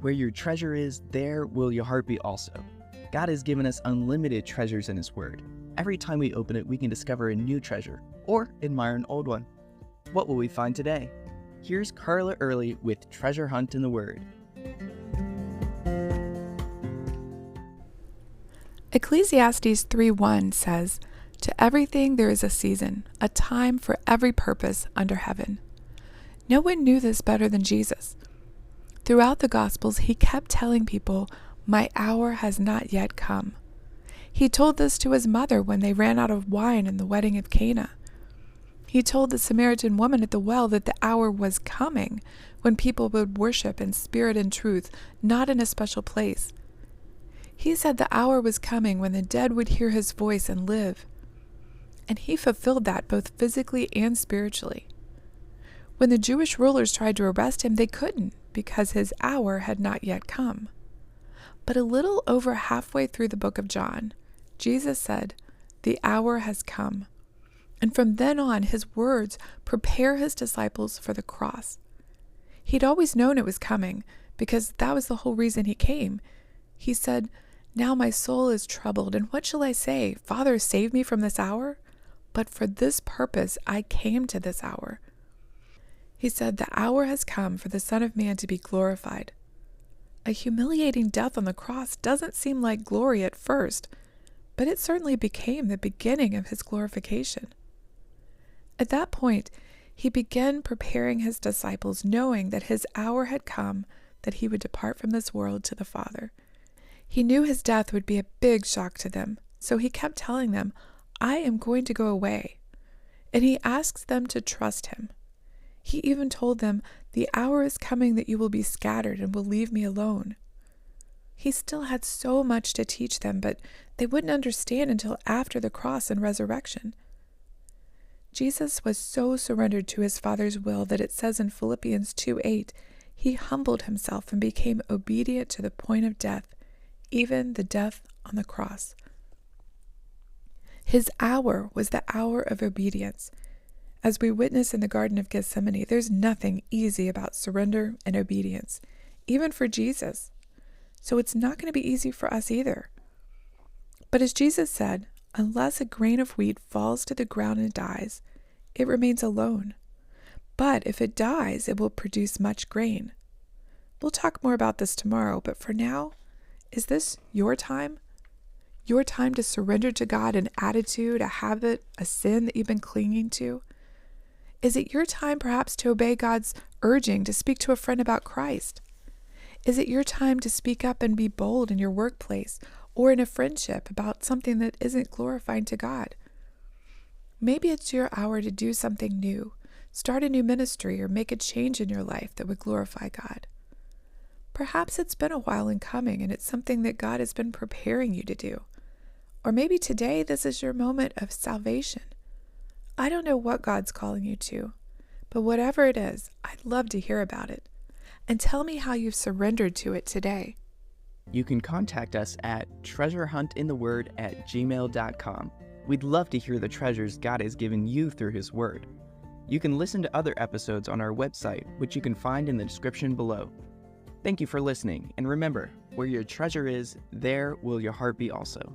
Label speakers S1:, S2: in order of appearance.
S1: Where your treasure is, there will your heart be also. God has given us unlimited treasures in His Word. Every time we open it, we can discover a new treasure or admire an old one. What will we find today? Here's Carla Early with Treasure Hunt in the Word.
S2: Ecclesiastes 3:1 says, "To everything there is a season, a time for every purpose under heaven." No one knew this better than Jesus. Throughout the Gospels, he kept telling people, "My hour has not yet come." He told this to his mother when they ran out of wine in the wedding of Cana. He told the Samaritan woman at the well that the hour was coming when people would worship in spirit and truth, not in a special place. He said the hour was coming when the dead would hear his voice and live. And he fulfilled that both physically and spiritually. When the Jewish rulers tried to arrest him, they couldn't because his hour had not yet come. But a little over halfway through the book of John, Jesus said, "The hour has come." And from then on, his words prepare his disciples for the cross. He'd always known it was coming because that was the whole reason he came. He said, "Now my soul is troubled, and what shall I say? Father, save me from this hour? But for this purpose I came to this hour." He said, "The hour has come for the Son of Man to be glorified." A humiliating death on the cross doesn't seem like glory at first, but it certainly became the beginning of his glorification. At that point, he began preparing his disciples, knowing that his hour had come, that he would depart from this world to the Father. He knew his death would be a big shock to them, so he kept telling them, "I am going to go away." And he asks them to trust him. He even told them, "The hour is coming that you will be scattered and will leave me alone." He still had so much to teach them, but they wouldn't understand until after the cross and resurrection. Jesus was so surrendered to his Father's will that it says in Philippians 2:8, he humbled himself and became obedient to the point of death, even the death on the cross. His hour was the hour of obedience. As we witness in the Garden of Gethsemane, there's nothing easy about surrender and obedience, even for Jesus. So it's not going to be easy for us either. But as Jesus said, unless a grain of wheat falls to the ground and dies, it remains alone. But if it dies, it will produce much grain. We'll talk more about this tomorrow, but for now, is this your time? Your time to surrender to God an attitude, a habit, a sin that you've been clinging to? Is it your time perhaps to obey God's urging to speak to a friend about Christ? Is it your time to speak up and be bold in your workplace or in a friendship about something that isn't glorifying to God? Maybe it's your hour to do something new, start a new ministry, or make a change in your life that would glorify God. Perhaps it's been a while in coming and it's something that God has been preparing you to do. Or maybe today this is your moment of salvation. I don't know what God's calling you to, but whatever it is, I'd love to hear about it. And tell me how you've surrendered to it today.
S1: You can contact us at treasurehuntintheword@gmail.com. We'd love to hear the treasures God has given you through His Word. You can listen to other episodes on our website, which you can find in the description below. Thank you for listening, and remember, where your treasure is, there will your heart be also.